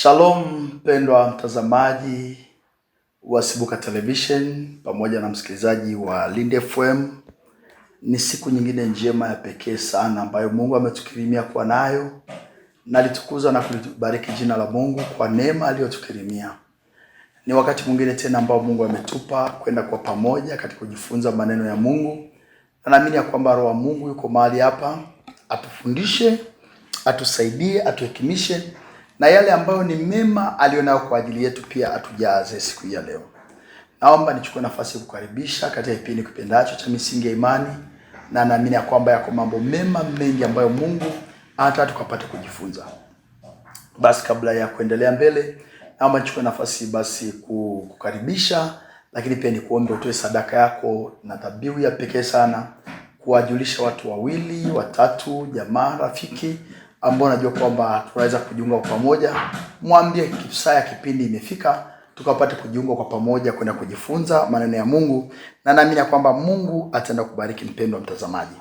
Shalom mpendwa mtazamaji wa Sibuka Television pamoja na msikilizaji wa Linde FM. Ni siku nyingine njema ya pekee sana ambayo Mungu ametukirimia kwa nayo, na litukuza na kulibariki jina la Mungu kwa neema aliyotukirimia. Ni wakati mwingine tena ambao Mungu ametupa kwenda kwa pamoja katika kujifunza maneno ya Mungu. Na naamini ya kwamba Roho wa Mungu yuko mahali hapa atufundishe, atusaidie, atuhekimishe, na yale ambayo ni mema alionayo kwa ajili yetu pia atujaze siku ya leo. Naomba nichukue nafasi ya kukaribisha katika kipindi kipendacho cha misingi ya imani, na naamini ya kwamba yako mambo mema mengi ambayo Mungu anataka tukapate kujifunza. Basi kabla ya kuendelea mbele, naomba nichukue nafasi basi kukaribisha, lakini pia nikuombe utoe sadaka yako na dhabihu ya pekee sana, kuwajulisha watu wawili, watatu, jamaa, rafiki ambao najua kwamba tunaweza kujiunga kwa pamoja. Mwambie saa ya kipindi imefika, tukapate kujiunga kwa pamoja kwenda kujifunza maneno ya Mungu, na naamini kwamba Mungu ataenda kubariki mpendwa mtazamaji.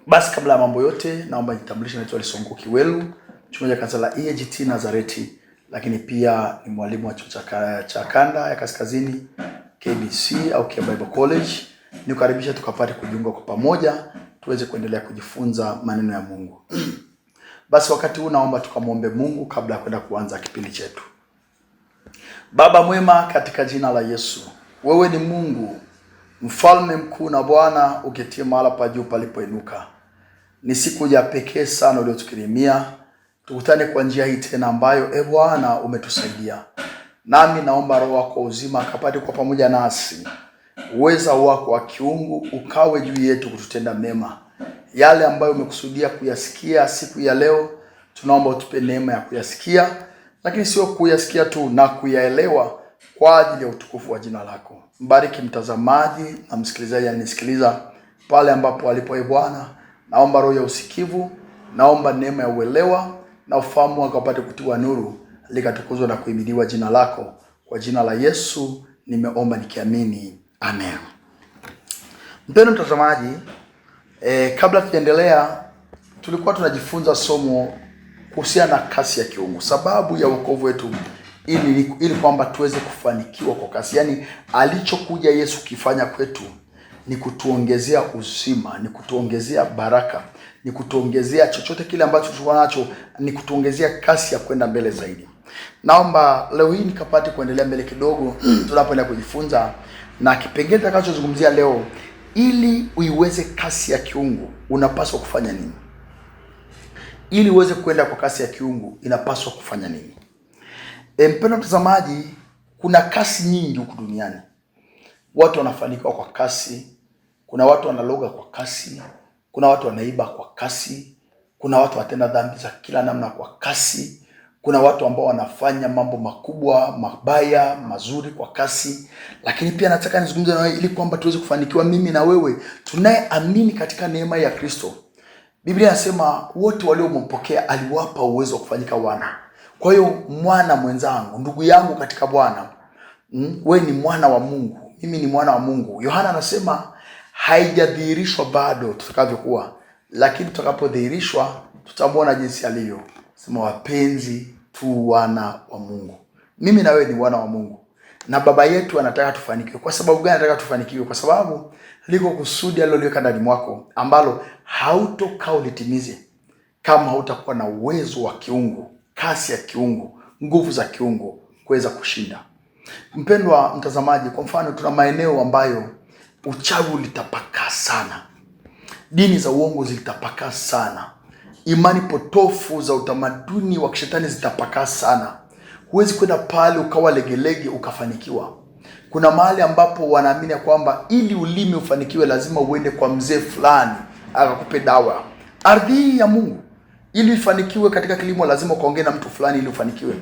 Basi kabla ya mambo yote, naomba nitambulishe, naitwa Lisongo Kiwelu, mchungaji kanisa la EAGT Nazareti, lakini pia ni mwalimu wa chuo cha kanda ya kaskazini KBC au Kia Bible College. Nikukaribisha tukapate kujiunga kwa pamoja tuweze kuendelea kujifunza maneno ya Mungu. Basi wakati huu naomba tukamwombe Mungu kabla ya kwenda kuanza kipindi chetu. Baba mwema, katika jina la Yesu, wewe ni Mungu mfalme mkuu na Bwana uketie mahala pa juu palipoinuka. Ni siku ya pekee sana uliotukirimia tukutane kwa njia hii tena ambayo Bwana umetusaidia. Nami naomba Roho wako uzima akapate kwa pamoja nasi, uweza wako wa kiungu ukawe juu yetu kututenda mema. Yale ambayo umekusudia kuyasikia siku ya leo, tunaomba utupe neema ya kuyasikia, lakini sio kuyasikia tu, na kuyaelewa kwa ajili ya utukufu wa jina lako. Mbariki mtazamaji na msikilizaji anisikiliza pale ambapo alipo. Bwana, naomba roho ya usikivu, naomba neema ya uelewa na ufahamu akapate kutiwa nuru, likatukuzwa na kuhimidiwa jina lako. Kwa jina la Yesu nimeomba nikiamini, amen. Mpendwa mtazamaji, kabla tuendelea, tulikuwa tunajifunza somo kuhusiana na kasi ya kiungu, sababu ya wokovu wetu, ili kwamba tuweze kufanikiwa kwa kasi. Yaani alichokuja Yesu kifanya kwetu ni kutuongezea uzima, ni kutuongezea baraka, ni kutuongezea chochote kile ambacho tulikuwa nacho, ni kutuongezea kasi ya kwenda mbele zaidi. Naomba leo hii nikapate kuendelea mbele kidogo tunapoendelea kujifunza, na kipengele tutakachozungumzia leo, ili uiweze kasi ya kiungu unapaswa kufanya nini? Ili uweze kwenda kwa kasi ya kiungu inapaswa kufanya nini? Mpendwa mtazamaji, kuna kasi nyingi huku duniani. Watu wanafanikiwa kwa kasi, kuna watu wanaloga kwa kasi, kuna watu wanaiba kwa kasi, kuna watu watenda dhambi za kila namna kwa kasi, kuna watu ambao wanafanya mambo makubwa, mabaya, mazuri kwa kasi. Lakini pia nataka nizungumze na wewe ili kwamba tuweze kufanikiwa, mimi na wewe tunayeamini katika neema ya Kristo. Biblia inasema wote waliompokea aliwapa uwezo wa kufanyika wana. Kwa hiyo mwana mwenzangu, ndugu yangu katika Bwana, wewe ni mwana wa Mungu, mimi ni mwana wa Mungu. Yohana anasema haijadhihirishwa bado tutakavyokuwa, lakini tutakapodhihirishwa tutamwona jinsi alivyo. Sema wapenzi, tu wana wa Mungu. Mimi na wewe ni wana wa Mungu, na baba yetu anataka tufanikiwe. Kwa sababu gani anataka tufanikiwe? Kwa sababu liko kusudi aliloliweka ndani mwako ambalo hautokaa ulitimize kama hautakuwa na uwezo wa kiungu, kasi ya kiungu, nguvu za kiungu kuweza kushinda. Mpendwa mtazamaji, kwa mfano tuna maeneo ambayo uchawi ulitapakaa sana, dini za uongo zilitapakaa sana, imani potofu za utamaduni wa kishetani zitapakaa sana. Huwezi kwenda pale ukawa legelege ukafanikiwa. Kuna mahali ambapo wanaamini kwamba ili ulimi ufanikiwe lazima uende kwa mzee fulani akakupe dawa. Ardhi ya Mungu, ili ufanikiwe katika kilimo lazima ukaongee na mtu fulani ili ufanikiwe.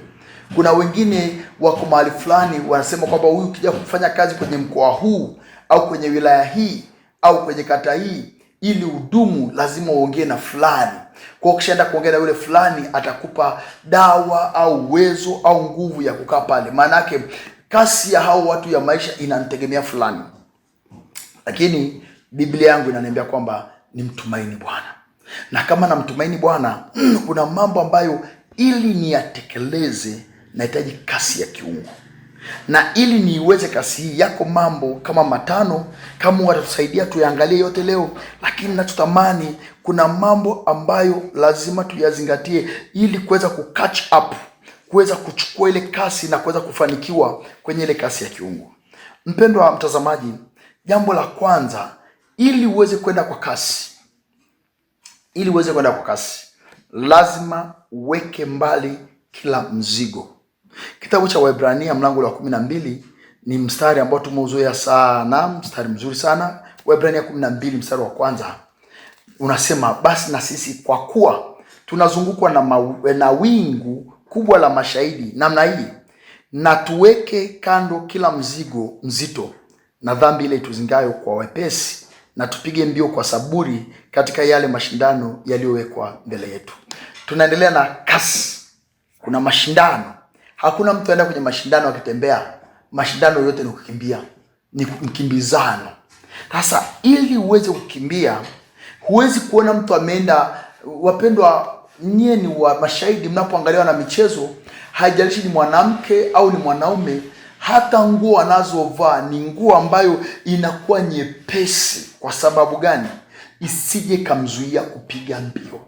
Kuna wengine wako mahali fulani wanasema kwamba huyu ukija kufanya kazi kwenye mkoa huu au kwenye wilaya hii au kwenye kata hii, ili udumu lazima uongee na fulani. Kwa ukishaenda kuongea na yule fulani atakupa dawa au uwezo au nguvu ya kukaa pale. Maana yake kasi ya hao watu ya maisha inanitegemea fulani. Lakini Biblia yangu inaniambia kwamba ni mtumaini Bwana. Na kama namtumaini Bwana, kuna mambo ambayo ili niyatekeleze nahitaji kasi ya kiungu, na ili niiweze kasi hii, yako mambo kama matano. Kama watatusaidia tuyaangalie yote leo, lakini ninachotamani, kuna mambo ambayo lazima tuyazingatie ili kuweza kucatch up, kuweza kuchukua ile kasi na kuweza kufanikiwa kwenye ile kasi ya kiungu. Mpendwa mtazamaji, jambo la kwanza, ili uweze kwenda kwa kasi, lazima uweke mbali kila mzigo. Kitabu cha Waebrania mlango wa 12 ni mstari ambao tumeuzoea sana, mstari mzuri sana. Waebrania 12 mstari wa kwanza unasema, basi na sisi kwa kuwa tunazungukwa na wingu kubwa la mashahidi namna hii, na tuweke kando kila mzigo mzito na dhambi ile tuzingayo kwa wepesi, na tupige mbio kwa saburi katika yale mashindano yaliyowekwa mbele yetu. Tunaendelea na kasi. Kuna mashindano. Hakuna mtu aenda kwenye mashindano akitembea. Mashindano yote ni kukimbia, ni mkimbizano. Sasa ili uweze kukimbia, huwezi kuona mtu ameenda. Wapendwa, nyie ni wa mashahidi mnapoangalia na michezo, haijalishi ni mwanamke au ni mwanaume, hata nguo anazovaa ni nguo ambayo inakuwa nyepesi. Kwa sababu gani? Isije kamzuia kupiga mbio.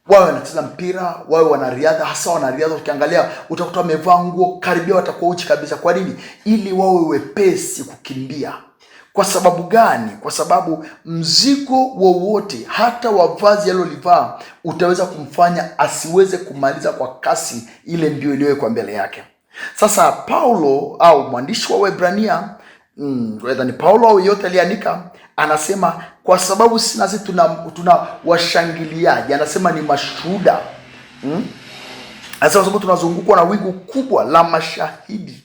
Wawe wanacheza mpira, wawe wanariadha, hasa wanariadha ukiangalia utakuta wamevaa nguo karibia watakuwa uchi kabisa. Kwa nini? Ili wawe wepesi kukimbia. Kwa sababu gani? Kwa sababu mzigo wowote, hata wavazi alilolivaa, utaweza kumfanya asiweze kumaliza kwa kasi ile mbio iliyowekwa mbele yake. Sasa Paulo au mwandishi wa Waebrania, whether ni Paulo au yote aliandika, anasema kwa sababu sisi nasi tuna washangiliaji, anasema ni mashuhuda. Anasema sababu tunazungukwa na wingu kubwa la mashahidi.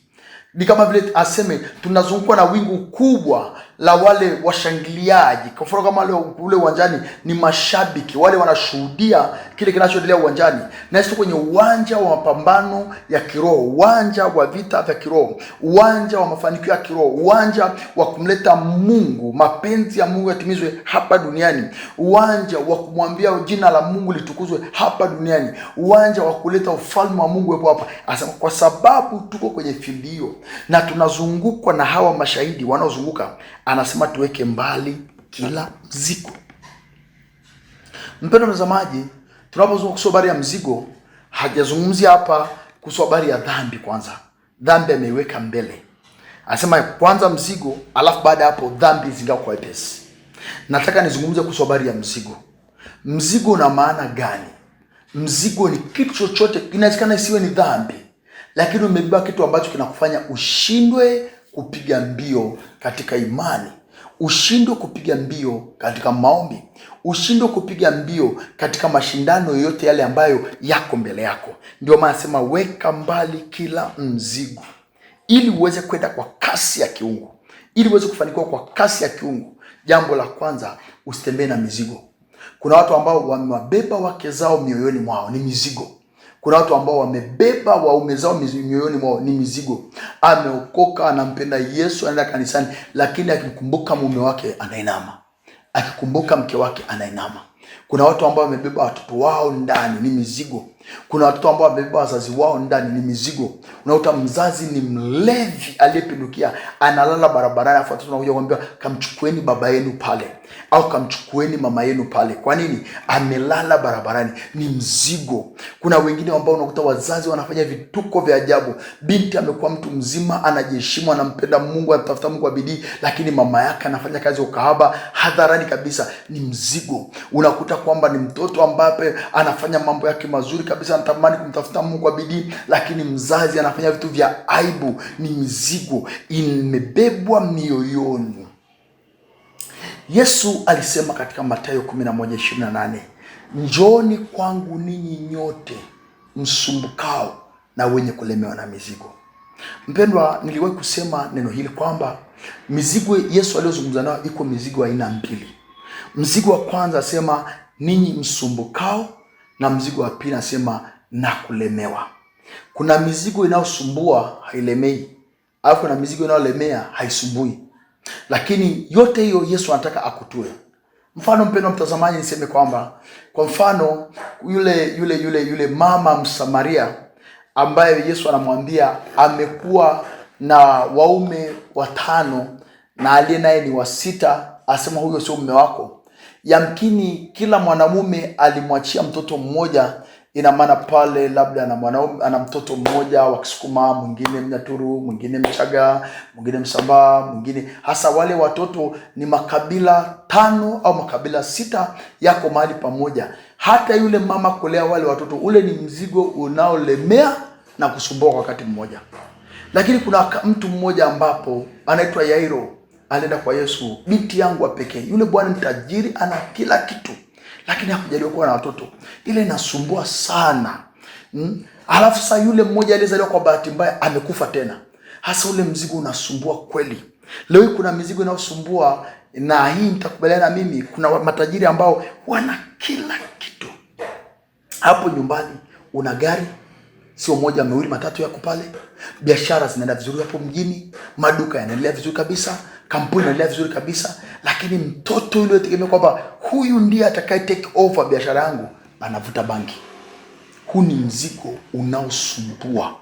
Ni kama vile aseme tunazungukwa na wingu kubwa la wale washangiliaji. Kwa mfano kama ule uwanjani ni mashabiki, wale wanashuhudia kile kinachoendelea uwanjani. Na sisi kwenye uwanja wa mapambano ya kiroho, uwanja wa vita vya kiroho, uwanja wa mafanikio ya kiroho, uwanja wa kumleta Mungu, mapenzi ya Mungu yatimizwe hapa duniani, uwanja wa kumwambia jina la Mungu litukuzwe hapa duniani, uwanja wa kuleta ufalme wa Mungu hapo hapa. Anasema kwa sababu tuko kwenye field hiyo na tunazungukwa na hawa mashahidi wanaozunguka, anasema tuweke mbali kila mzigo. Mpendwa mtazamaji, tunapozungumza kuhusu habari ya mzigo, hajazungumzia hapa kuhusu habari ya dhambi. Kwanza dhambi ameiweka mbele, anasema kwanza mzigo, alafu baada hapo dhambi zingao kwa wepesi. Nataka nizungumze kuhusu habari ya mzigo. Mzigo una maana gani? Mzigo ni kitu chochote, inawezekana isiwe ni dhambi, lakini umebeba kitu ambacho kinakufanya ushindwe kupiga mbio katika imani, ushindwe kupiga mbio katika maombi, ushindwe kupiga mbio katika mashindano yoyote yale ambayo yako mbele yako. Ndio maana nasema weka mbali kila mzigo, ili uweze kwenda kwa kasi ya kiungu, ili uweze kufanikiwa kwa kasi ya kiungu. Jambo la kwanza, usitembee na mizigo. Kuna watu ambao wamewabeba wake zao mioyoni mwao, ni mizigo. Kuna watu ambao wamebeba waume zao mioyoni mwao, ni mizigo. Ameokoka, anampenda Yesu, anaenda kanisani, lakini akikumbuka mume wake anainama, akikumbuka mke wake anainama. Kuna watu ambao wamebeba watoto wao ndani, ni mizigo. Kuna watoto ambao wamebeba wazazi wao ndani, ni mizigo. Unakuta mzazi ni mlevi aliyepindukia, analala barabarani, afu watoto wanakuja kumwambia kamchukueni baba yenu pale, au kamchukueni mama yenu pale. Kwa nini? Amelala barabarani, ni mzigo. Kuna wengine ambao unakuta wazazi wanafanya vituko vya ajabu. Binti amekuwa mtu mzima, anajiheshimu, anampenda Mungu, anatafuta Mungu kwa bidii, lakini mama yake anafanya kazi ya ukahaba hadharani kabisa, ni mzigo. Unakuta kwamba ni mtoto ambaye anafanya mambo yake mazuri kabisa, anatamani kumtafuta Mungu kwa bidii, lakini mzazi anafanya vitu vya aibu, ni mizigo, imebebwa mioyoni. Yesu alisema katika Mathayo 11:28, njooni kwangu ninyi nyote msumbukao na wenye kulemewa na mizigo. Mpendwa, niliwahi kusema neno hili kwamba mizigo Yesu aliyozungumza nayo iko mizigo aina mbili. Mzigo wa kwanza asema ninyi msumbukao, na mzigo wa pili asema na kulemewa. Kuna mizigo inayosumbua hailemei, alafu kuna mizigo inayolemea haisumbui. Lakini yote hiyo Yesu anataka akutue. Mfano mpendwa mtazamaji, niseme kwamba kwa mfano yule mama Msamaria ambaye Yesu anamwambia amekuwa na waume 5 na aliye naye ni wa 6, asema huyo sio mume wako. Yamkini kila mwanamume alimwachia mtoto mmoja. Ina maana pale labda ana mtoto mmoja wa Kisukuma, mwingine Mnyaturu, mwingine Mchaga, mwingine Msambaa, mwingine hasa wale watoto ni makabila 5 au makabila 6 yako mahali pamoja. Hata yule mama kulea wale watoto, ule ni mzigo unaolemea na kusumbua kwa wakati mmoja. Lakini kuna mtu mmoja ambapo anaitwa Yairo, alienda kwa Yesu, binti yangu wa pekee. Yule bwana ni tajiri, ana kila kitu, lakini hakujaliwa kuwa na watoto. Ile inasumbua sana. Alafu sasa yule mmoja aliyezaliwa kwa bahati mbaya amekufa tena. Hasa ule mzigo unasumbua kweli. Leo kuna mizigo inayosumbua, na hii mtakubaliana na mimi, kuna matajiri ambao wana kila kitu. Hapo nyumbani una gari, sio moja, 2, 3 yako pale. Biashara zinaenda vizuri hapo mjini, maduka yanaendelea vizuri kabisa, kampuni inaendelea vizuri kabisa, lakini mtoto yule tegemea kwamba huyu ndiye atakaye take over biashara yangu, anavuta bangi. Huu ni mzigo unaosumbua.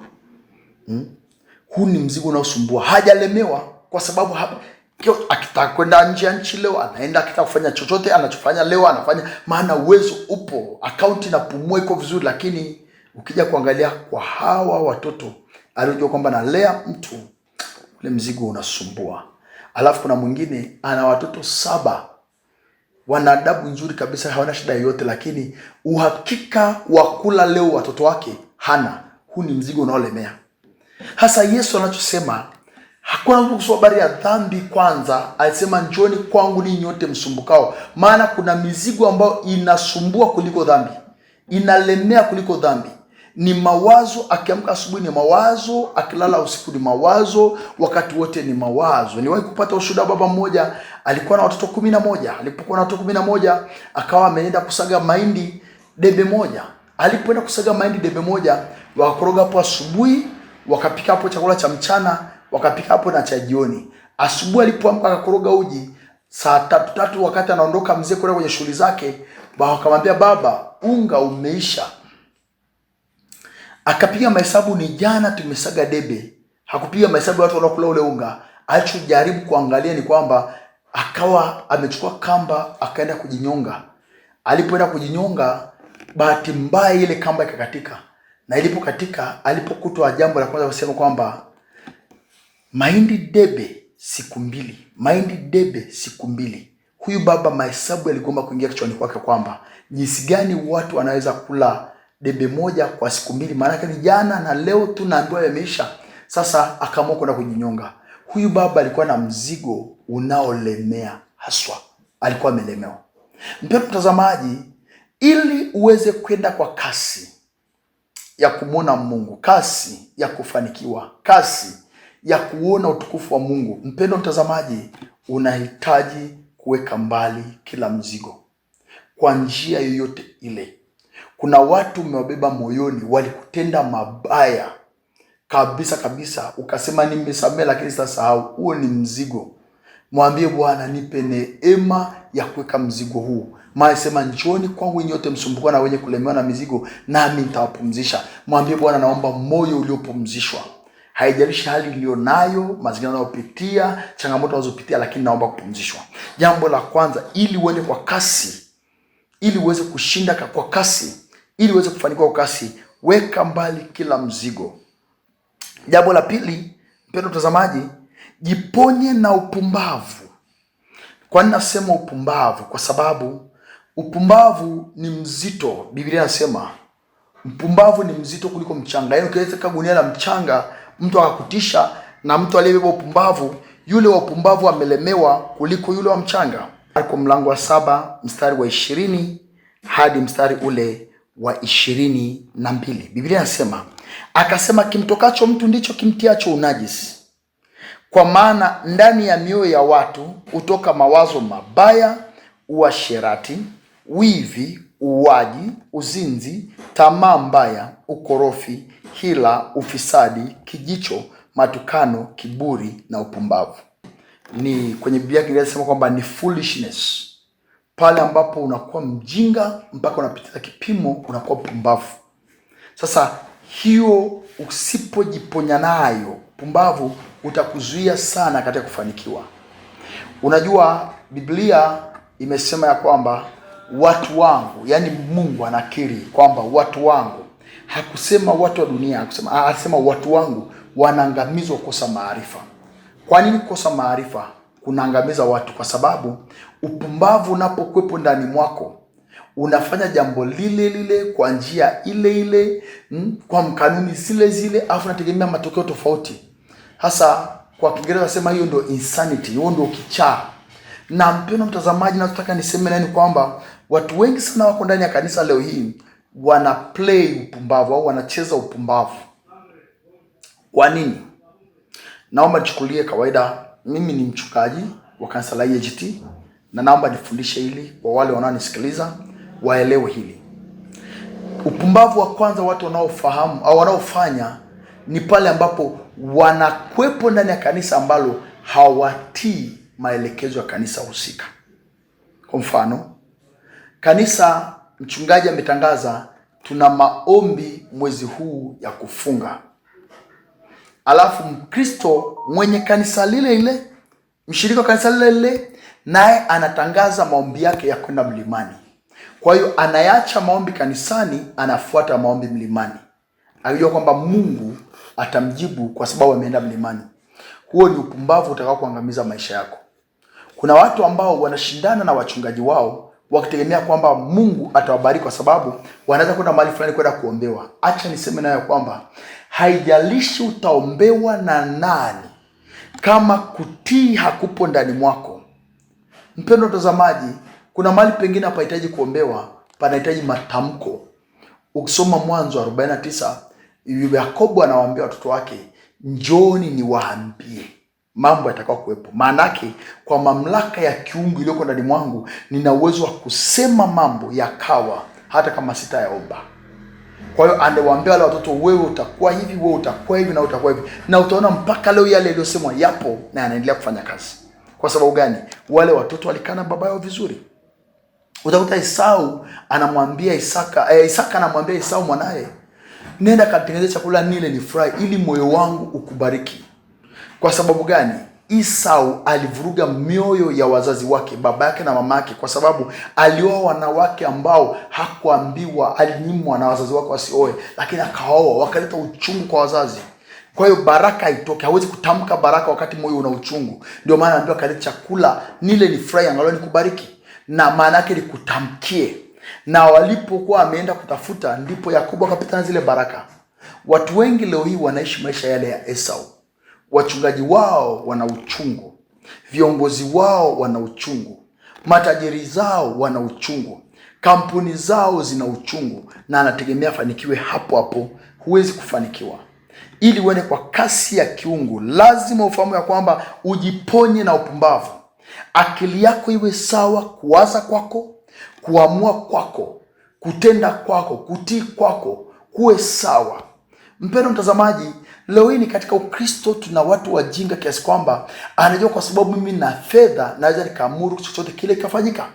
Huu ni mzigo unaosumbua. Hajalemewa kwa sababu akitaka kwenda nje ya nchi leo anaenda, akitaka kufanya chochote anachofanya leo anafanya, maana uwezo upo, akaunti inapumua, iko vizuri. Lakini ukija kuangalia kwa hawa watoto alijua kwamba nalea mtu, ule mzigo unasumbua. Alafu kuna mwingine ana watoto 7, wana adabu nzuri kabisa, hawana shida yoyote, lakini uhakika wa kula leo watoto wake hana. Huu ni mzigo unaolemea. Hasa Yesu anachosema, hakuna mtu kuhusu habari ya dhambi kwanza. Alisema njoni kwangu ninyi nyote msumbukao. Maana kuna mizigo ambayo inasumbua kuliko dhambi, inalemea kuliko dhambi. Ni mawazo, akiamka asubuhi ni mawazo, akilala usiku ni mawazo, wakati wote ni mawazo. Niwahi kupata ushuhuda, baba mmoja alikuwa na watoto 11. Alipokuwa na watoto 11 akawa ameenda kusaga mahindi debe moja. Alipoenda kusaga mahindi debe moja, wakakoroga hapo asubuhi, wakapika hapo chakula cha mchana, wakapika hapo na cha jioni. Asubuhi alipoamka akakoroga uji, saa 3 wakati anaondoka mzee kwenda kwenye shughuli zake, wakamwambia baba, unga umeisha. Akapiga mahesabu, ni jana tumesaga debe. Hakupiga mahesabu watu wanaokula ule unga. Alichojaribu kuangalia ni kwamba akawa amechukua kamba akaenda kujinyonga. Alipoenda kujinyonga, bahati mbaya ile kamba ikakatika. Na ilipokatika, alipokutwa jambo la kwanza kusema kwamba mahindi debe siku 2, mahindi debe siku 2. Huyu baba mahesabu yaligoma kuingia kichwani kwake kwamba jinsi gani watu wanaweza kula debe moja kwa siku 2, maana ni jana na leo tu naambiwa yameisha. Sasa akaamua kwenda kujinyonga. Huyu baba alikuwa na mzigo unaolemea haswa, alikuwa amelemewa. Mpendwa mtazamaji, ili uweze kwenda kwa kasi ya kumwona Mungu, kasi ya kufanikiwa, kasi ya kuona utukufu wa Mungu, mpendwa mtazamaji, unahitaji kuweka mbali kila mzigo kwa njia yoyote ile. Kuna watu umewabeba moyoni, walikutenda mabaya kabisa kabisa, ukasema nimesamehe lakini sitasahau. Huo ni mzigo. Mwambie Bwana, nipe neema ya kuweka mzigo huu. Maana sema njoni kwangu nyote msumbukao na wenye kulemewa na mizigo, nami nitawapumzisha. Mwambie Bwana, naomba moyo uliopumzishwa. Haijalishi hali ulionayo, mazingira unayopitia, changamoto unazopitia, lakini naomba kupumzishwa. Jambo la kwanza, ili uende kwa kasi, ili uweze kushinda kwa kasi, ili uweze kufanikiwa kwa kasi, weka mbali kila mzigo. Jambo la pili, mpendwa mtazamaji, jiponye na upumbavu. Kwa nini nasema upumbavu? Kwa sababu upumbavu ni mzito. Biblia inasema mpumbavu ni mzito kuliko mchanga. Yaani ukiweka gunia la mchanga, mtu akakutisha, na mtu aliyebeba upumbavu, yule wa upumbavu amelemewa kuliko yule wa mchanga. Marko mlango wa 7 mstari wa 20 hadi mstari ule wa 22. Biblia inasema, akasema kimtokacho mtu ndicho kimtiacho unajisi. Kwa maana ndani ya mioyo ya watu hutoka mawazo mabaya, uasherati, wivi, uwaji, uzinzi, tamaa mbaya, ukorofi, hila, ufisadi, kijicho, matukano, kiburi na upumbavu. Ni kwenye Biblia inasema kwamba ni foolishness pale ambapo unakuwa mjinga mpaka unapita kipimo, unakuwa pumbavu. Sasa hiyo usipojiponya nayo pumbavu, utakuzuia sana katika kufanikiwa. Unajua Biblia imesema ya kwamba watu wangu, yani Mungu anakiri kwamba watu wangu, hakusema watu wa dunia, alisema watu wangu wanaangamizwa kukosa maarifa. Kwa nini kukosa maarifa kunaangamiza watu? Kwa sababu upumbavu unapokuwepo ndani mwako, unafanya jambo lile lile kwa njia ile ile, kwa kanuni zile zile, afu unategemea matokeo tofauti. Hasa kwa Kiingereza nasema hiyo ndio insanity, hiyo ndio kichaa. Na mpendwa mtazamaji, nataka niseme nani kwamba watu wengi sana wako ndani ya kanisa leo hii wana play upumbavu au wanacheza upumbavu. Kwa nini? Naomba nichukulie kawaida, mimi ni mchungaji wa kanisa la EAGT na naomba nifundishe hili kwa wale wanaonisikiliza waelewe hili. Upumbavu wa kwanza watu wanaofahamu au wanaofanya ni pale ambapo wanakwepo ndani ya kanisa ambalo hawatii maelekezo ya kanisa husika. Kwa mfano, kanisa, mchungaji ametangaza tuna maombi mwezi huu ya kufunga. Alafu Mkristo mwenye kanisa lile lile, mshirika wa kanisa lile lile, naye anatangaza maombi yake ya kwenda mlimani. Kwa hiyo anayaacha maombi kanisani, anafuata maombi mlimani, akijua kwamba Mungu atamjibu kwa sababu ameenda mlimani. Huo ni upumbavu utakao kuangamiza maisha yako. Kuna watu ambao wanashindana na wachungaji wao wakitegemea kwamba Mungu atawabariki kwa sababu wanaweza kwenda mahali fulani kwenda kuombewa. Acha niseme nayo kwamba haijalishi utaombewa na nani, kama kutii hakupo ndani mwako. Mpendwa mtazamaji, kuna mahali pengine hapahitaji kuombewa, panahitaji matamko. Ukisoma Mwanzo 49, Yakobo anawaambia watoto wake, njooni niwaambie mambo yatakao kuwepo. Maana yake kwa mamlaka ya kiungu iliyoko ndani mwangu, nina uwezo wa kusema mambo yakawa hata kama sitayaomba. Kwa hiyo anawaambia wale watoto, wewe utakuwa hivi, wewe utakuwa hivi na utakuwa hivi. Na utaona mpaka leo yale yaliyosemwa yapo na yanaendelea kufanya kazi. Kwa sababu gani? Wale watoto walikana baba yao vizuri. Utakuta Esau anamwambia Isaka, Isaka anamwambia Esau mwanae, nenda katengeneze chakula nile nifurahi ili moyo wangu ukubariki. Kwa sababu gani? Esau alivuruga mioyo ya wazazi wake, baba yake na mama yake, kwa sababu alioa wanawake ambao hakuambiwa, alinyimwa na wazazi wake wasioe, lakini akaoa, wakaleta uchungu kwa wazazi. Kwa hiyo baraka haitoki, hawezi kutamka baraka wakati moyo una uchungu. Ndio maana anaambiwa kaleta chakula nile nifurahi angalau nikubariki. Na maana yake ni kutamkie. Na walipokuwa ameenda kutafuta, ndipo Yakobo akapita na zile baraka. Watu wengi leo hii wanaishi maisha yale ya Esau. Wachungaji wao wana uchungu, viongozi wao wana uchungu, matajiri zao wana uchungu, kampuni zao zina uchungu, na anategemea fanikiwe hapo hapo. Huwezi kufanikiwa. Ili uende kwa kasi ya kiungu, lazima ufahamu ya kwamba ujiponye na upumbavu. Akili yako iwe sawa, kuwaza kwako, kuamua kwako, kutenda kwako, kutii kwako kuwe sawa. Mpendwa mtazamaji, leo hii ni katika Ukristo tuna watu wajinga kiasi kwamba anajua kwa sababu mimi na fedha naweza nikaamuru chochote kile kikafanyika,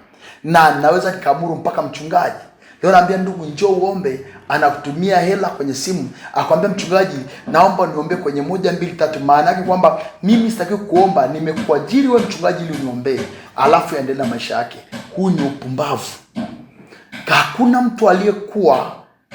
na naweza nikaamuru mpaka mchungaji. Leo naambia ndugu, njoo uombe, anakutumia hela kwenye simu, akwambia mchungaji, naomba niombe kwenye 1 2 3. Maana yake kwamba mimi sitaki kuomba, nimekuajiri wewe mchungaji ili uniombee, alafu yaendelea na maisha yake. Huu ni upumbavu. Hakuna mtu aliyekuwa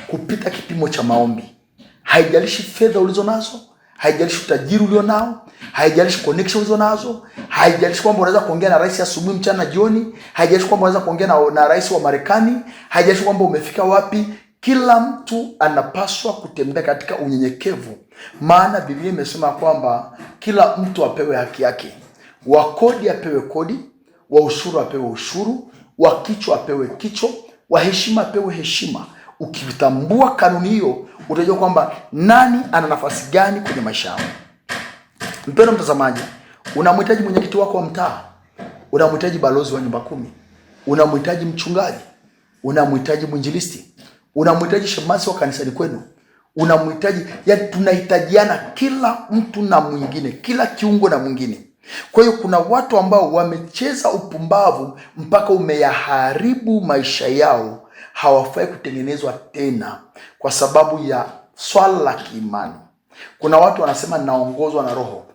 kupita kipimo cha maombi. Haijalishi fedha ulizo nazo, haijalishi utajiri ulio nao, haijalishi connection ulizo nazo, haijalishi kwamba unaweza kuongea na rais asubuhi, mchana, jioni, haijalishi kwamba unaweza kuongea na rais wa Marekani, haijalishi kwamba umefika wapi. Kila mtu anapaswa kutembea katika unyenyekevu. Maana Biblia imesema kwamba kila mtu apewe haki yake. Wa kodi apewe kodi, wa ushuru apewe ushuru, wa kichwa apewe kichwa, wa heshima apewe heshima. Ukitambua kanuni hiyo, utajua kwamba nani ana nafasi gani kwenye maisha yako. Mpendwa mtazamaji, unamhitaji mwenyekiti wako wa mtaa, unamhitaji balozi wa nyumba 10, unamhitaji mchungaji, unamhitaji mwinjilisti, unamhitaji shemasi wa kanisani kwenu, unamhitaji, yani tunahitajiana kila mtu na mwingine, kila kiungo na mwingine. Kwa hiyo kuna watu ambao wamecheza upumbavu mpaka umeyaharibu maisha yao, hawafai kutengenezwa tena kwa sababu ya swala la kiimani. Kuna watu wanasema naongozwa na Roho.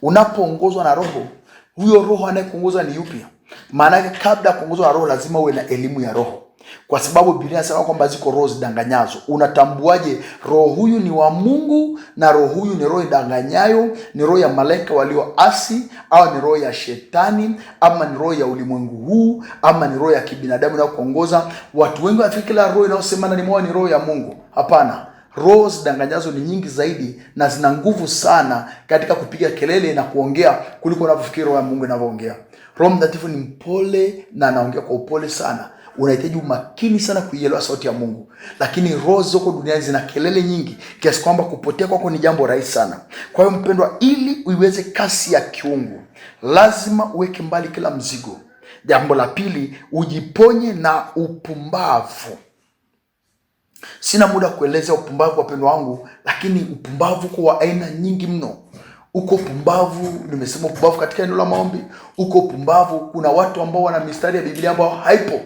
Unapoongozwa na Roho, huyo Roho anayekuongoza ni yupi? Maana yake kabla ya kuongozwa na Roho lazima uwe na elimu ya Roho, kwa sababu Biblia inasema kwamba ziko roho zidanganyazo. Unatambuaje roho huyu ni wa Mungu na roho huyu ni roho idanganyayo? Ni roho ya malaika walioasi, au ni roho ya shetani, ama ni roho ya ulimwengu huu, ama ni roho ya kibinadamu na kuongoza? Watu wengi wanafikiri kila roho inayosema ndani mwao ni roho ya Mungu. Hapana. Roho zidanganyazo ni nyingi zaidi na zina nguvu sana katika kupiga kelele na kuongea kuliko unavyofikiri roho ya Mungu inavyoongea. Roho Mtakatifu ni mpole na anaongea kwa upole sana. Unahitaji umakini sana kuielewa sauti ya Mungu. Lakini roho zoko duniani zina kelele nyingi kiasi kwamba kupotea kwako ni jambo rahisi sana. Kwa hiyo mpendwa, ili uiweze kasi ya kiungu, lazima uweke mbali kila mzigo. Jambo la pili, ujiponye na upumbavu. Sina muda kueleza upumbavu wapendwa wangu, lakini upumbavu kwa aina nyingi mno. Uko upumbavu, nimesema upumbavu katika eneo la maombi. Uko upumbavu, kuna watu ambao wana mistari ya Biblia ambao haipo.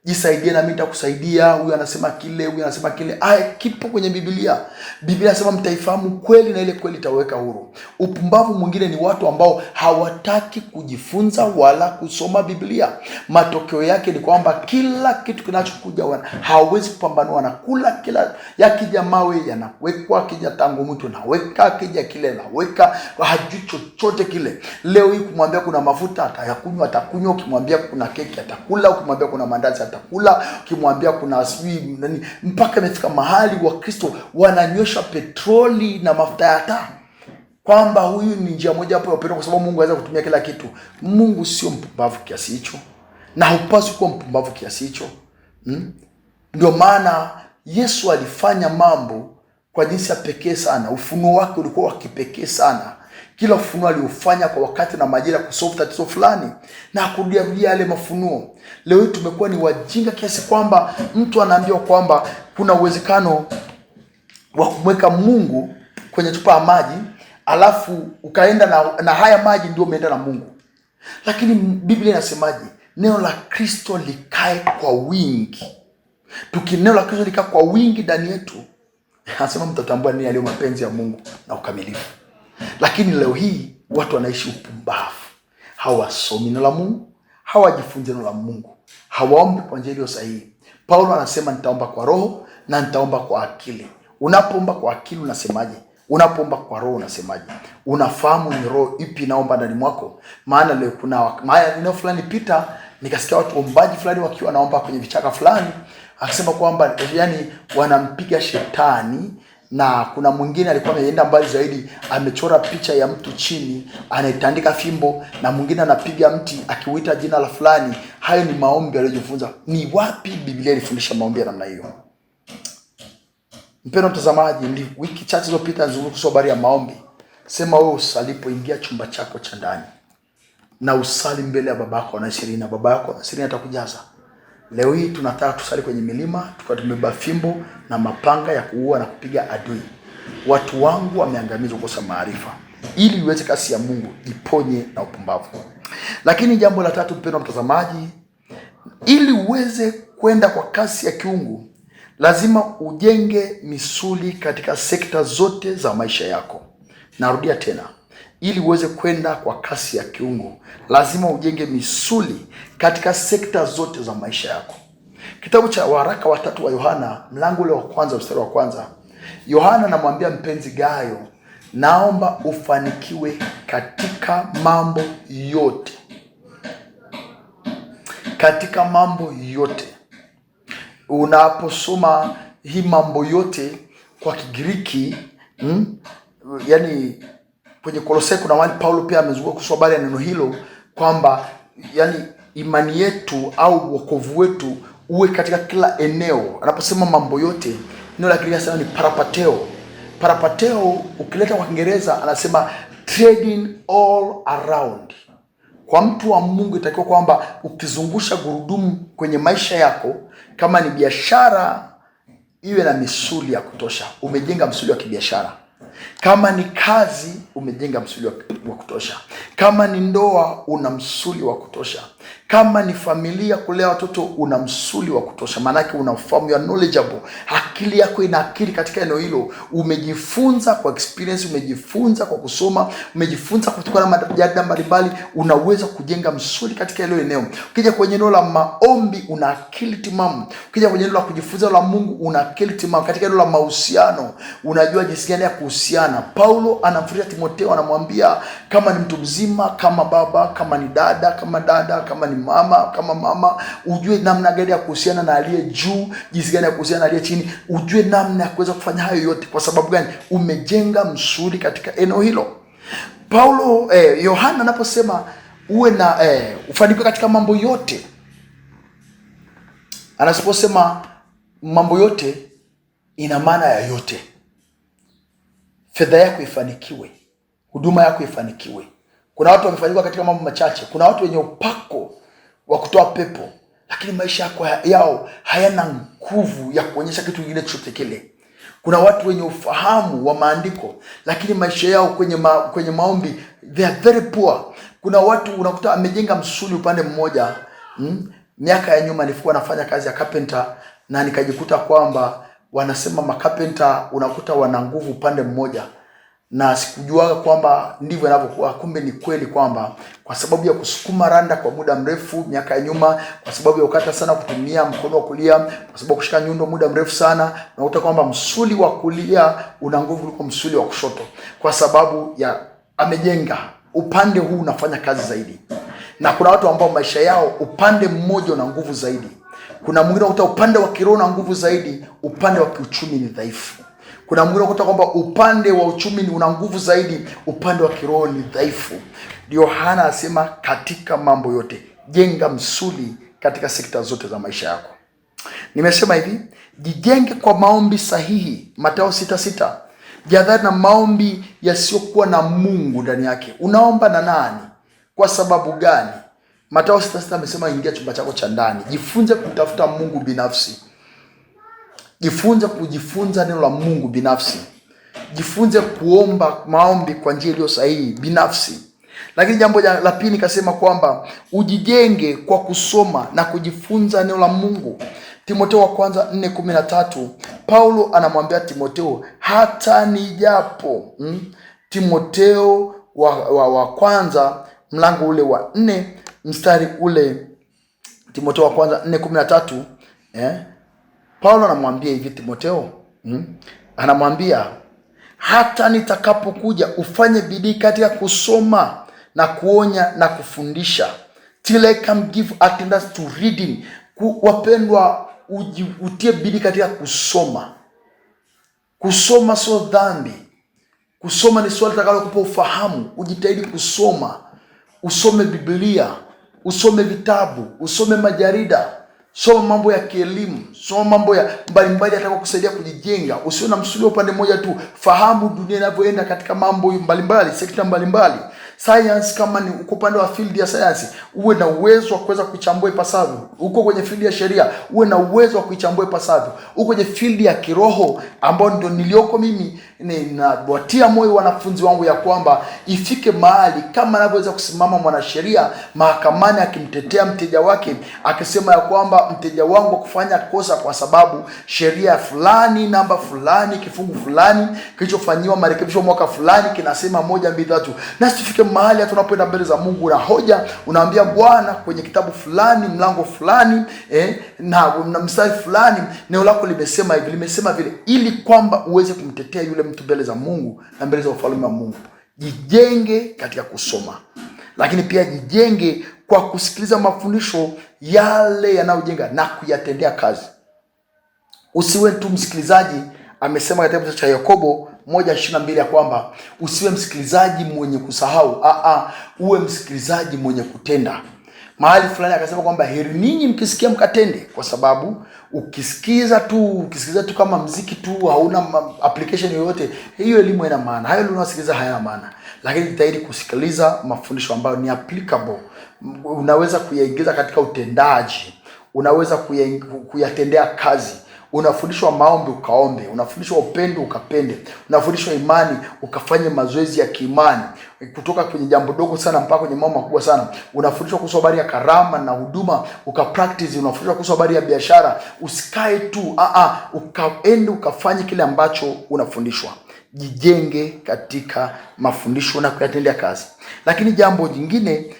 Jisaidie na mimi nitakusaidia. Huyu anasema kile, huyu anasema kile. Kipo kwenye Biblia. Biblia inasema mtaifahamu kweli na ile kweli itaweka huru. Upumbavu mwingine ni watu ambao hawataki kujifunza wala kusoma Biblia. Matokeo yake ni kwamba kila kitu kinachokuja hawawezi kupambanua, na kula kila yakija mawe yanawekwa, kija tangu mtu naweka, kija kile naweka, hajui chochote kile. Leo hii kumwambia kuna mafuta atayakunywa, atakunywa. Ukimwambia kuna keki atakula, ukimwambia kuna mandazi atakula, ukimwambia kuna sijui nani, mpaka imefika mahali wa Kristo wananywesha petroli na mafuta ya taa, kwamba huyu ni njia moja hapo ya upendo, kwa sababu Mungu anaweza kutumia kila kitu. Mungu sio mpumbavu kiasi hicho, na hupaswi kuwa mpumbavu kiasi hicho. Ndio maana Yesu alifanya mambo kwa jinsi ya pekee sana. Ufunuo wake ulikuwa wa kipekee sana. Kila ufunuo aliufanya kwa wakati na majira kusolve tatizo fulani, na kurudia yale mafunuo. Leo hii tumekuwa ni wajinga kiasi kwamba mtu anaambiwa kwamba kuna uwezekano wa kumweka Mungu kwenye chupa ya maji, alafu ukaenda na haya maji ndio umeenda na Mungu. Lakini Biblia inasemaje? Neno la Kristo likae kwa wingi. Neno la Kristo likae kwa wingi ndani yetu, anasema mtatambua nini yaliyo mapenzi ya Mungu na ukamilifu. Lakini leo hii watu wanaishi upumbavu. Hawasomi neno la Mungu, hawajifunzi neno la Mungu, hawaombi kwa njia iliyo sahihi. Paulo anasema nitaomba kwa roho na nitaomba kwa akili. Unapoomba kwa akili unasemaje? Unapoomba kwa roho unasemaje? Unafahamu ni roho ipi naomba ndani mwako? Maana leo kuna eneo fulani pita, nikasikia watu ombaji fulani wakiwa naomba kwenye vichaka fulani, akisema kwamba yani wanampiga shetani. Na kuna mwingine alikuwa ameenda mbali zaidi, amechora picha ya mtu chini, anaitandika fimbo, na mwingine anapiga mti akiuita jina la fulani. Hayo ni maombi aliyojifunza. Ni wapi Biblia ilifundisha maombi ya namna hiyo? Mpendwa mtazamaji, ni wiki chache zilizopita nilizungumza habari ya maombi. Sema wewe usalipo, ingia chumba chako cha ndani na usali mbele ya babako na siri, na baba yako na siri atakujaza. Leo hii tunataka tusali kwenye milima, tukiwa tumebeba fimbo na mapanga ya kuua na kupiga adui. Watu wangu wameangamizwa kwa maarifa. Ili iweze kasi ya Mungu, iponye na upumbavu. Lakini jambo la tatu, mpendwa mtazamaji, ili uweze kwenda kwa kasi ya kiungu, lazima ujenge misuli katika sekta zote za maisha yako. Narudia tena, ili uweze kwenda kwa kasi ya kiungu, lazima ujenge misuli katika sekta zote za maisha yako. Kitabu cha waraka wa 3 wa Yohana, mlango ule wa kwanza mstari wa kwanza. Yohana anamwambia mpenzi Gayo, naomba ufanikiwe katika mambo yote. Katika mambo yote. Unaposoma hii mambo yote kwa Kigiriki, yani kwenye Kolosai kuna mahali Paulo pia amezungumza kuhusu habari ya neno hilo, kwamba yani imani yetu au wokovu wetu uwe katika kila eneo. Anaposema mambo yote, neno la Kigiriki sana ni parapateo. Parapateo ukileta kwa Kiingereza anasema trading all around. Kwa mtu wa Mungu itakiwa kwamba ukizungusha gurudumu kwenye maisha yako, kama ni biashara, iwe na misuli ya kutosha. Umejenga msuli wa kibiashara. Kama ni kazi, umejenga msuli wa kutosha. Kama ni ndoa, una msuli wa kutosha. Kama ni familia, kulea watoto, una msuli wa kutosha. Maanake unafahamu, ya knowledgeable. Akili yako ina akili katika eneo hilo. Umejifunza kwa experience, umejifunza kwa kusoma, umejifunza kutokana na majarida mbalimbali, unaweza kujenga msuli katika hilo eneo. Ukija kwenye eneo la maombi, una akili timamu. Ukija kwenye eneo la kujifunza la Mungu, una akili timamu. Katika eneo la mahusiano, unajua jinsi gani ya kuhusiana. Paulo anamfundisha Timotheo, anamwambia kama ni mtu mzima, kama baba, kama ni dada, kama ni mama, ujue namna gani ya kuhusiana na aliye juu, jinsi gani ya kuhusiana na aliye chini, ujue namna ya kuweza kufanya hayo yote. Kwa sababu gani? Umejenga msuri katika eneo hilo. Paulo Yohana anaposema uwe na ufanikiwe katika mambo yote, anaposema mambo yote, ina maana ya yote. Fedha yako ifanikiwe, huduma yako ifanikiwe. Kuna watu wamefanikiwa katika mambo machache. Kuna watu wenye upako wa kutoa pepo, lakini maisha yao hayana nguvu ya kuonyesha kitu kingine chochote kile. Kuna watu wenye ufahamu wa maandiko, lakini maisha yao kwenye maombi, they are very poor. Kuna watu unakuta amejenga msuli upande mmoja. Miaka ya nyuma nilikuwa nafanya kazi ya carpenter, na nikajikuta kwamba wanasema makapenta unakuta wana nguvu upande mmoja, na sikujua kwamba ndivyo inavyokuwa. Kumbe ni kweli kwamba kwa sababu ya kusukuma randa kwa muda mrefu miaka ya nyuma, kwa sababu ya ukata sana kutumia mkono wa kulia, kwa sababu kushika nyundo muda mrefu sana, unakuta kwamba msuli wa kulia una nguvu kuliko msuli wa kushoto, kwa sababu ya amejenga upande huu unafanya kazi zaidi. Na kuna watu ambao maisha yao upande mmoja una nguvu zaidi. Kuna mwingine unakuta upande wa kiroho na nguvu zaidi, upande wa kiuchumi ni dhaifu. Kuna mwingine unakuta kwamba upande wa uchumi ni una nguvu zaidi, upande wa kiroho ni dhaifu. Ndio Yohana anasema katika mambo yote jenga msuli katika sekta zote za maisha yako. Nimesema hivi, jijenge kwa maombi sahihi, Mathayo 6:6. Jihadhari na maombi yasiyokuwa na Mungu ndani yake. Unaomba na nani? Kwa sababu gani? Mathayo 6:6 amesema ingia chumba chako cha ndani, jifunze kutafuta Mungu binafsi. Kujifunza neno la Mungu binafsi. Jifunze kuomba maombi kwa njia iliyo sahihi binafsi. Lakini jambo la pili nikasema kwamba ujijenge kwa kusoma na kujifunza neno la Mungu. Timotheo wa kwanza 4:13, Paulo anamwambia Timotheo hata nijapo. Timotheo wa kwanza mlango ule wa 4 mstari ule, Timotheo wa kwanza 4:13, Paulo anamwambia hivi Timotheo, anamwambia hata nitakapokuja ufanye bidii katika kusoma na kuonya na kufundisha, till I can give attendance to reading. Wapendwa, utie bidii katika kusoma. Kusoma sio dhambi. Kusoma ni swali litakalokupa ufahamu. Ujitahidi kusoma. Usome Biblia, usome vitabu, usome majarida, soma mambo ya kielimu, soma mambo ya mbalimbali yatakao kusaidia kujijenga. Usiwe na msuli upande mmoja tu. Fahamu dunia inavyoenda katika mambo mbalimbali, sekta mbalimbali. Science, kama ni uko upande wa field ya science, uwe na uwezo wa kuweza kuichambua ipasavyo. Uko kwenye field ya sheria, uwe na uwezo wa kuichambua ipasavyo. Uko kwenye field ya kiroho ambao ndio nilioko mimi, ninawatia moyo wanafunzi wangu ya kwamba ifike mahali kama anavyoweza kusimama mwanasheria mahakamani akimtetea mteja wake, akisema ya kwamba mteja wangu kufanya kosa kwa sababu sheria fulani, namba fulani, kifungu fulani kilichofanyiwa marekebisho mwaka fulani kinasema 1 2 3. Na sifike mahali hata tunapoenda mbele za Mungu na hoja, unaambia Bwana kwenye kitabu fulani, mlango fulani, na mstari fulani, neno lako limesema hivi, limesema vile, ili kwamba uweze kumtetea yule mtu mbele za Mungu na mbele za ufalme wa Mungu. Jijenge katika kusoma, lakini pia jijenge kwa kusikiliza mafundisho yale yanayojenga na kuyatendea kazi. Usiwe tu msikilizaji. Amesema katika kitabu cha Yakobo 1:22 ya kwamba usiwe msikilizaji mwenye kusahau, uwe msikilizaji mwenye kutenda. Mahali fulani akasema kwamba heri ninyi mkisikia mkatende, kwa sababu ukisikiza tu kama mziki tu, hauna application yoyote, hiyo elimu haina maana. Hayo unasikiliza hayana maana. Lakini jitahidi kusikiliza mafundisho ambayo ni applicable. Unaweza kuyaingiza katika utendaji, unaweza kuyatendea kazi. Unafundishwa maombi ukaombe, unafundishwa upendo ukapende, unafundishwa imani ukafanye mazoezi ya kiimani, kutoka kwenye jambo dogo sana mpaka kwenye mambo makubwa sana. Unafundishwa kuhusu habari ya karama na huduma ukapractice, unafundishwa kuhusu habari ya biashara. Usikae tu, ukaende ukafanye kile ambacho unafundishwa. Jijenge katika mafundisho na kuyatendea kazi. Lakini jambo jingine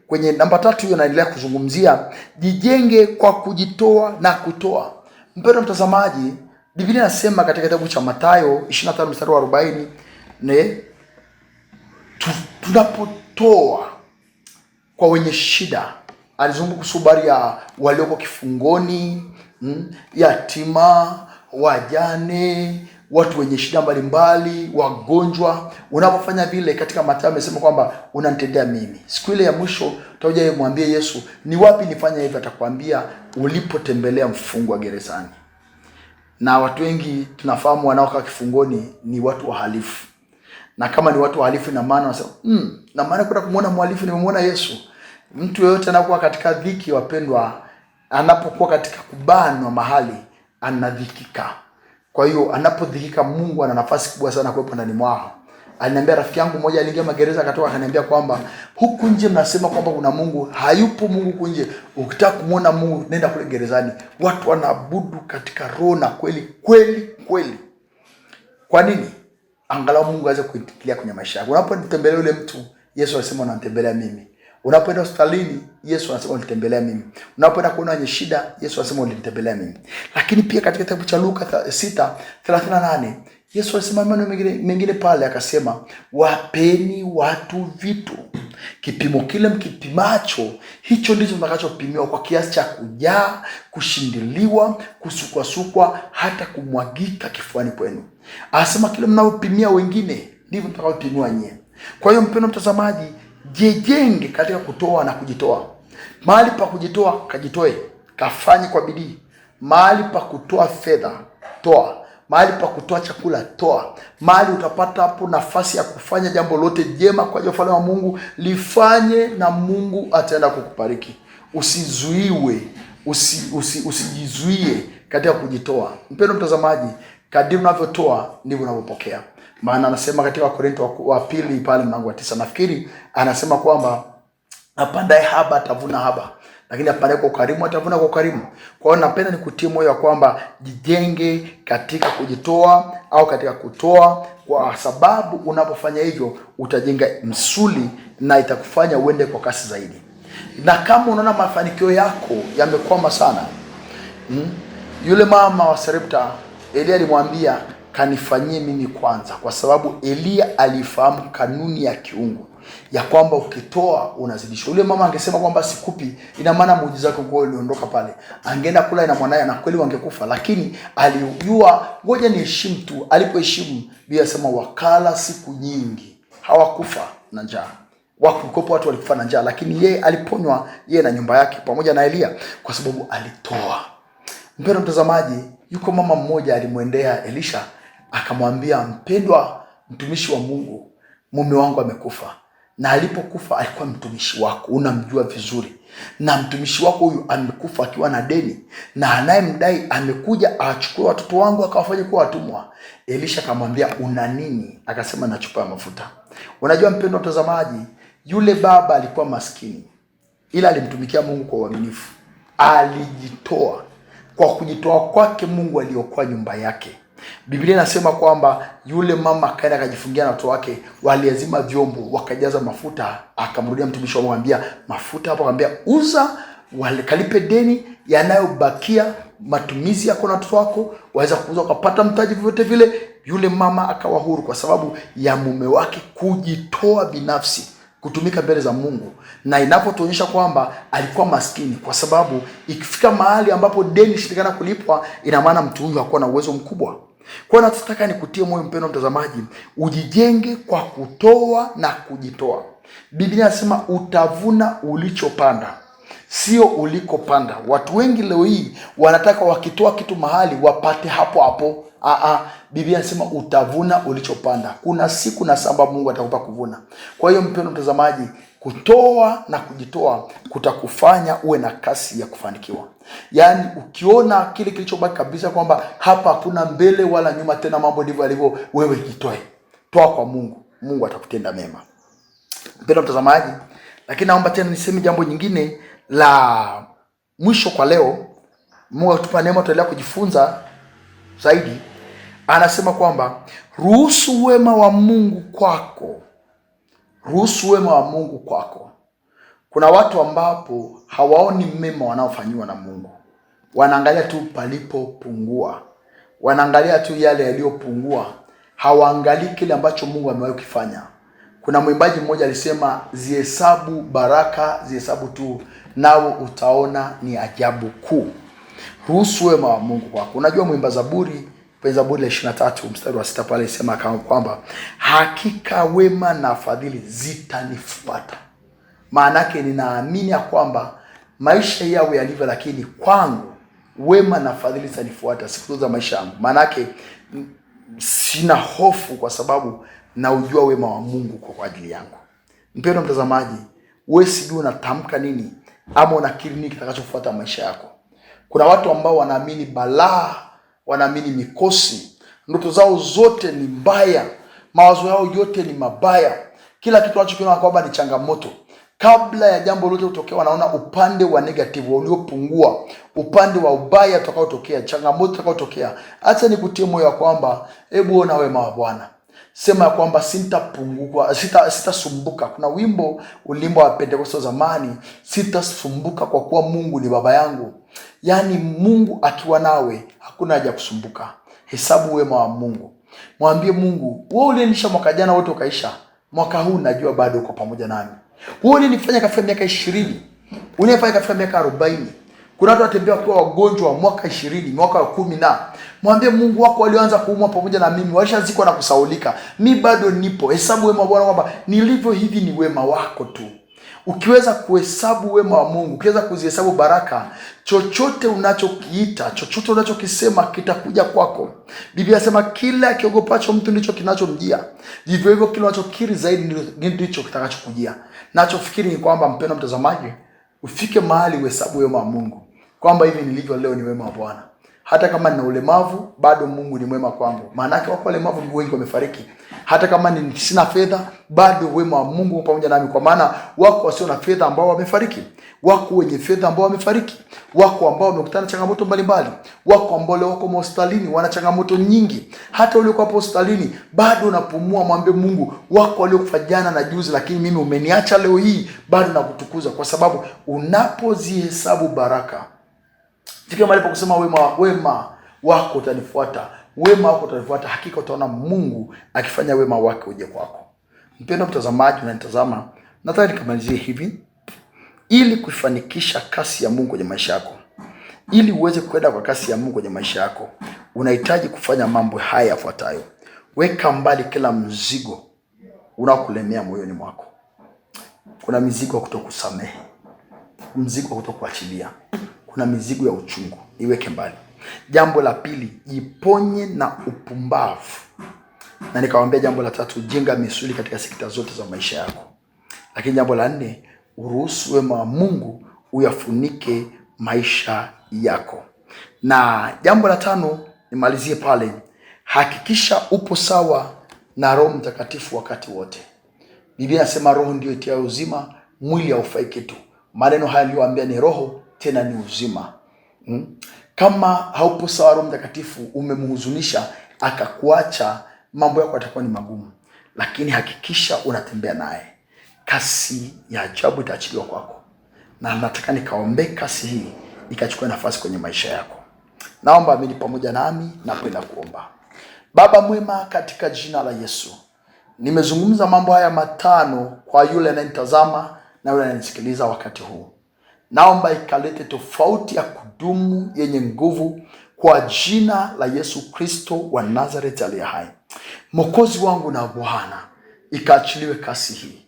kwenye namba 3 hiyo naendelea kuzungumzia, jijenge kwa kujitoa na kutoa. Mpendwa mtazamaji, Biblia inasema katika kitabu cha Mathayo 25 mstari wa 40, tunapotoa kwa wenye shida. Alizungumza kuhusu habari ya walioko kifungoni, yatima, wajane, watu wenye shida mbalimbali, wagonjwa. Unapofanya vile katika Mathayo amesema kwamba unanitendea mimi. Siku ile ya mwisho utakuja mwambie Yesu, ni wapi nifanye hivyo? Atakwambia ulipotembelea mfungwa gerezani. Na watu wengi tunafahamu wanaokaa kifungoni ni watu wahalifu. Na kama ni watu wahalifu, ina maana wanasema na maana kwenda kumuona mhalifu nimemwona Yesu. Mtu yeyote anakuwa katika dhiki, wapendwa, anapokuwa katika kubanwa mahali anadhikika. Kwa hiyo anapodhikika, Mungu ana nafasi kubwa sana kuwepo ndani mwao. Aliniambia rafiki yangu mmoja aliingia magereza akatoka, akaniambia kwamba huku nje mnasema kwamba kuna Mungu, hayupo Mungu huku nje. Ukitaka kumuona Mungu nenda kule gerezani. Watu wanaabudu katika roho na kweli kweli kweli. Kwa nini? Angalau Mungu aweze kuingilia kwenye maisha yako. Unapotembelea yule mtu, Yesu anasema unanitembelea mimi. Unapoenda hospitalini, Yesu anasema unitembelea mimi. Unapoenda kuona wenye shida, Yesu anasema unitembelea mimi. Lakini pia katika kitabu cha Luka 6:38, Yesu alisema maneno mengine pale, akasema wapeni watu vitu. Kipimo kile mkipimacho, hicho ndicho mtakachopimiwa, kwa kiasi cha kujaa, kushindiliwa, kusukwasukwa, hata kumwagika kifuani kwenu. Anasema kile mnaopimia wengine ndivyo mtakaopimiwa nyie. Kwa hiyo mpendwa mtazamaji, jijenge katika kutoa na kujitoa. Mahali pa kujitoa, kajitoe, kafanye kwa bidii. Mahali pa kutoa fedha, toa. Mahali pa kutoa chakula, toa. Mahali utapata hapo nafasi ya kufanya jambo lote jema kwa ajili ya ufalme wa Mungu, lifanye na Mungu ataenda kukubariki. Usizuiwe, usijizuie katika kujitoa. Mpendwa mtazamaji, kadiri unavyotoa ndivyo unavyopokea. Maana anasema katika Wakorintho wa pili pale mlango wa 9 nafikiri, anasema kwamba apandaye haba atavuna haba, lakini apandaye kwa ukarimu atavuna kwa ukarimu. Kwa hiyo napenda nikutie moyo wa kwamba jijenge katika kujitoa au katika kutoa, kwa sababu unapofanya hivyo utajenga msuli na itakufanya uende kwa kasi zaidi. Na kama unaona mafanikio yako yamekwama sana, yule mama wa Sarepta, Elia alimwambia kanifanyie mimi kwanza, kwa sababu Elia alifahamu kanuni ya kiungu ya kwamba ukitoa unazidisha. Yule mama angesema kwamba sikupi, ina maana muujiza wake kwa uliondoka pale, angeenda kula na mwanae na kweli wangekufa. Lakini alijua ngoja niheshimu tu. Alipoheshimu, Biblia inasema wakala siku nyingi, hawakufa na njaa. Wakukopa watu walikufa na njaa, lakini yeye aliponywa, yeye na nyumba yake pamoja na Elia, kwa sababu alitoa. Mpendwa mtazamaji, yuko mama mmoja alimwendea Elisha akamwambia, mpendwa mtumishi wa Mungu, mume wangu amekufa. Na alipokufa alikuwa mtumishi wako, unamjua vizuri, na mtumishi wako huyu amekufa akiwa na deni, na anayemdai amekuja achukue watoto wangu akawafanye kuwa watumwa. Elisha akamwambia, una nini? Akasema, na chupa ya mafuta. Unajua mpendwa mtazamaji, yule baba alikuwa maskini, ila alimtumikia Mungu kwa uaminifu. Alijitoa. Kwa kujitoa kwake, Mungu aliokoa nyumba yake. Biblia inasema kwamba yule mama akaenda akajifungia na watoto wake, waliazima vyombo, wakajaza mafuta. Akamrudia mtumishi wa Mungu, anambia mafuta hapo, anambia uza, kalipe deni, yanayobakia matumizi yako na watoto wako waweza kuuza ukapata mtaji vyote vile. Yule mama akawa huru kwa sababu ya mume wake kujitoa binafsi, kutumika mbele za Mungu. Na inapotuonyesha kwamba alikuwa maskini, kwa sababu ikifika mahali ambapo deni shindikana kulipwa, ina maana mtu huyu hakuwa na uwezo mkubwa. Kwa hiyo nataka nikutie moyo mpendwa mtazamaji, ujijenge kwa kutoa na kujitoa. Biblia inasema utavuna ulichopanda, sio ulikopanda. Watu wengi leo hii wanataka wakitoa kitu mahali wapate hapo hapo. Biblia inasema utavuna ulichopanda. Kuna siku na samba Mungu atakupa kuvuna. Kwa hiyo mpendwa mtazamaji, Kutoa na kujitoa kutakufanya uwe na kasi ya kufanikiwa. Yaani ukiona kile kilichobaki kabisa kwamba hapa hakuna mbele wala nyuma tena, mambo ndivyo yalivyo, wewe jitoe. Toa kwa Mungu, Mungu atakutenda mema. Mpendwa mtazamaji, lakini naomba tena niseme jambo nyingine la mwisho kwa leo. Mungu atupa neema, tutaendelea kujifunza zaidi. Anasema kwamba ruhusu wema wa Mungu kwako. Ruhusu wema wa Mungu kwako. Kuna watu ambapo hawaoni mema wanaofanywa na Mungu. Wanaangalia tu palipopungua. Wanaangalia tu yale yaliyopungua. Hawaangalii kile ambacho Mungu amewahi kufanya. Kuna mwimbaji mmoja alisema, zihesabu baraka, zihesabu tu, nao utaona ni ajabu kuu. Ruhusu wema wa Mungu kwako. Unajua mwimba Zaburi, kwenye Zaburi la 23 mstari wa 6 pale isema kwamba hakika wema na fadhili zitanifuata. Maana yake ninaamini ya kwamba maisha yao yalivyo, lakini kwangu wema na fadhili zitanifuata siku za maisha yangu. Maana yake sina hofu kwa sababu na ujua wema wa Mungu kwa ajili yangu. Mpendwa mtazamaji, wewe sijui unatamka nini ama unakiri nini kitakachofuata maisha yako. Kuna watu ambao wanaamini balaa, wanaamini mikosi, ndoto zao zote ni mbaya, mawazo yao yote ni mabaya, kila kitu wanachokiona kwamba ni changamoto. Kabla ya jambo lote kutokea, wanaona upande wa negative uliopungua, upande wa ubaya utakaotokea, changamoto itakayotokea. Acha nikutie moyo kwamba hebu ona wema wa Bwana. Sema kwamba sitapungua, sitasumbuka. Kuna wimbo ulimbo wa Pentekoste zamani, sitasumbuka kwa kuwa Mungu ni baba yangu. Yaani Mungu akiwa nawe hakuna haja kusumbuka. Hesabu wema wa Mungu. Mwambie Mungu, wewe ulinisha mwaka jana wote ukaisha. Mwaka huu najua bado uko pamoja nami. Wewe ulinifanya kafika miaka 20. Unifanya kafika miaka 40. Kuna watu watembea kwa wagonjwa wa mwaka 20, mwaka wa 10 na. Mwambie Mungu wako walioanza kuumwa pamoja na mimi, walishazikwa na kusaulika. Mimi bado nipo. Hesabu wema wa Bwana kwamba nilivyo hivi ni wema wako tu. Ukiweza kuhesabu wema wa Mungu, ukiweza kuzihesabu baraka, chochote unachokiita, chochote unachokisema kitakuja kwako. Biblia inasema kila kiogopacho mtu ndicho kinachomjia. Vivyo hivyo kile unachokiri zaidi ndicho kitakachokujia. Nachofikiri ni kwamba, mpendwa mtazamaji, ufike mahali uhesabu wema wa Mungu. Kwamba hivi nilivyo leo ni wema wa Bwana. Hata kama nina ulemavu, bado Mungu ni mwema kwangu. Maana yake wako walemavu wengi wamefariki. Hata kama sina fedha, bado wema wa Mungu pamoja nami. Kwa maana wako wasio na fedha ambao wamefariki, wako wenye fedha ambao wamefariki, wako ambao wamekutana changamoto mbalimbali, wako ambao leo wako hospitalini wana changamoto nyingi. Hata ule kwa hospitalini bado unapumua, mwambie Mungu, wako waliokufa jana na juzi, lakini mimi umeniacha leo hii, bado nakutukuza. Kwa sababu unapozihesabu baraka, fika mahali pa kusema wema wako utanifuata, wema wako utanifuata, hakika utaona Mungu akifanya wema wake uje kwako. Mpendwa mtazamaji unanitazama, nataka nikamalizie hivi. Ili kufanikisha kasi ya Mungu kwenye maisha yako, ili uweze kwenda kwa kasi ya Mungu kwenye maisha yako, unahitaji kufanya mambo haya yafuatayo. Weka mbali kila mzigo unaokulemea moyoni mwako. Kuna mizigo ya kutokusamehe, mzigo wa kutokuachilia, kuna mizigo ya uchungu, iweke mbali. Jambo la pili, jiponye na upumbavu. Na nikawaambia jambo la tatu, jenga misuli katika sekta zote za maisha yako. Lakini jambo la 4, uruhusu wema wa Mungu uyafunike maisha yako. Na jambo la 5, nimalizie pale, hakikisha upo sawa na Roho Mtakatifu wakati wote. Biblia inasema roho ndio itia uzima, mwili haufai kitu. Maneno haya niliyowaambia ni roho tena ni uzima. Kama haupo sawa Roho Mtakatifu, umemhuzunisha akakuacha, mambo yako yatakuwa ni magumu. Lakini hakikisha unatembea naye. Kasi ya ajabu itaachiliwa kwako. Na nataka nikaombe kasi hii ikachukua nafasi kwenye maisha yako. Naomba amini pamoja nami na kwenda kuomba. Baba mwema, katika jina la Yesu, nimezungumza mambo haya 5 kwa yule anayetazama na yule anayenisikiliza wakati huu. Naomba ikalete tofauti ya kudumu yenye nguvu kwa jina la Yesu Kristo wa Nazareth aliye hai. Mwokozi wangu na Bwana, ikaachiliwe kasi hii.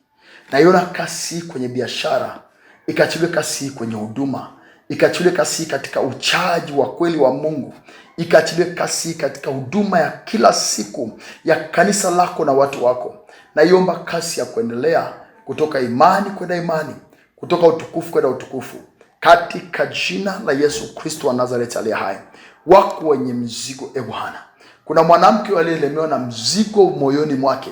Naiona kasi kwenye biashara, ikaachiliwe kasi kwenye huduma, ikaachiliwe kasi katika uchaji wa kweli wa Mungu, ikaachiliwe kasi katika huduma ya kila siku ya kanisa lako na watu wako. Naiomba kasi ya kuendelea kutoka imani kwenda imani, kutoka utukufu kwenda utukufu, katika jina la Yesu Kristo wa Nazareti aliye hai. Wako wenye mzigo, Bwana. Kuna mwanamke aliyelemewa na mzigo moyoni mwake,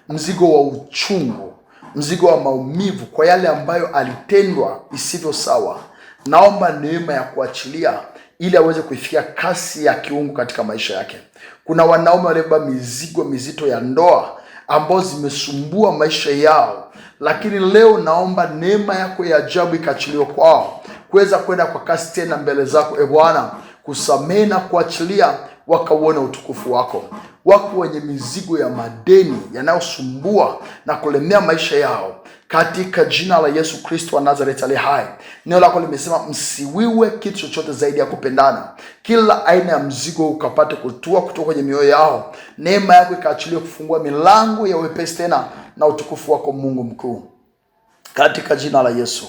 mzigo wa uchungu, mzigo wa maumivu kwa yale ambayo alitendwa isivyo sawa. Naomba neema ya kuachilia ili aweze kuifikia kasi ya kiungu katika maisha yake. Kuna wanaume waliobeba mizigo mizito ya ndoa ambao zimesumbua maisha yao, lakini leo naomba neema yako ya ajabu ikaachiliwe kwao, kuweza kwenda kwa kasi tena mbele zako, Bwana, kusamehe na kuachilia, wakauone utukufu wako. Wako wenye mizigo ya madeni yanayosumbua na kulemea maisha yao, katika jina la Yesu Kristo wa Nazareti aliye hai. Neno lako limesema msiwiwe kitu chochote zaidi ya kupendana. Kila aina ya mzigo ukapate kutua kutoka kwenye mioyo yao. Neema yako ikaachilie kufungua milango ya wepesi tena na utukufu wako, Mungu mkuu, katika jina la Yesu.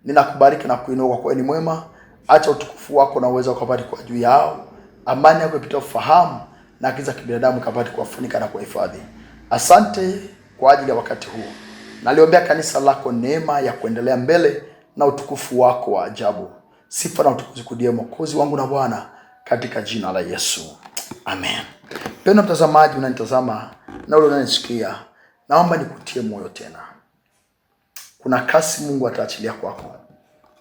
Ninakubariki na kuinua kwa kuwa ni mwema. Acha utukufu wako na uweza ukapate kwa juu yao. Amani yako ipita ufahamu na kiza kibinadamu kapate kuwafunika na kuwahifadhi. Asante kwa ajili ya wakati huu. Naliombea kanisa lako neema ya kuendelea mbele na utukufu wako wa ajabu. Sifa na utukufu kudie Mwokozi wangu na Bwana, katika jina la Yesu. Amen. Mpendwa mtazamaji unanitazama na ule unanisikia, naomba nikutie moyo tena. Kuna kasi Mungu ataachilia kwako.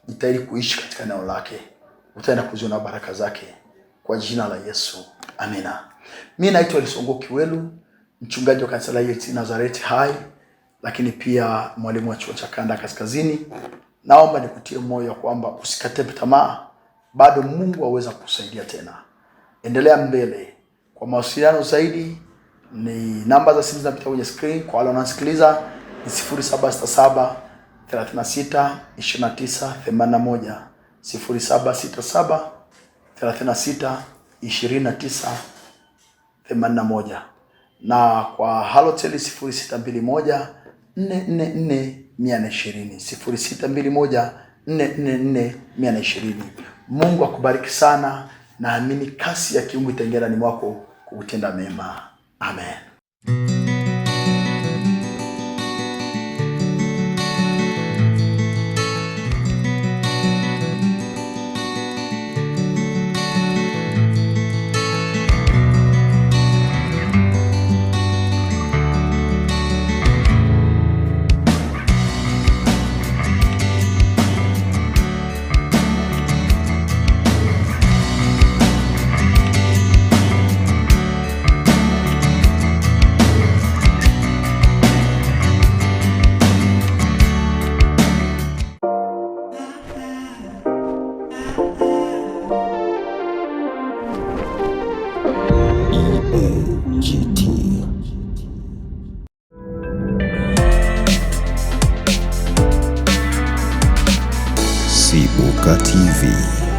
Jitahidi kuishi katika neno lake. Utaenda kuziona baraka zake kwa jina la Yesu. Amina. Mimi naitwa Lisongo Kiwelu, mchungaji wa kanisa la EAGT Nazareti Hai, lakini pia mwalimu wa chuo cha Kanda Kaskazini. Naomba nikutie moyo kwamba usikate tamaa, bado Mungu aweza kukusaidia tena. Endelea mbele. Kwa mawasiliano zaidi ni namba za simu zinapita kwenye screen. Kwa wale wanaosikiliza ni 0767 36 29 81, 0767 36 29 81, na kwa Halotel 0621 444 120, 0621 444 120. Mungu akubariki sana. Naamini kasi ya kiungu itaingia ndani mwako kukutenda mema. Amen. EAGT. Sibuka TV.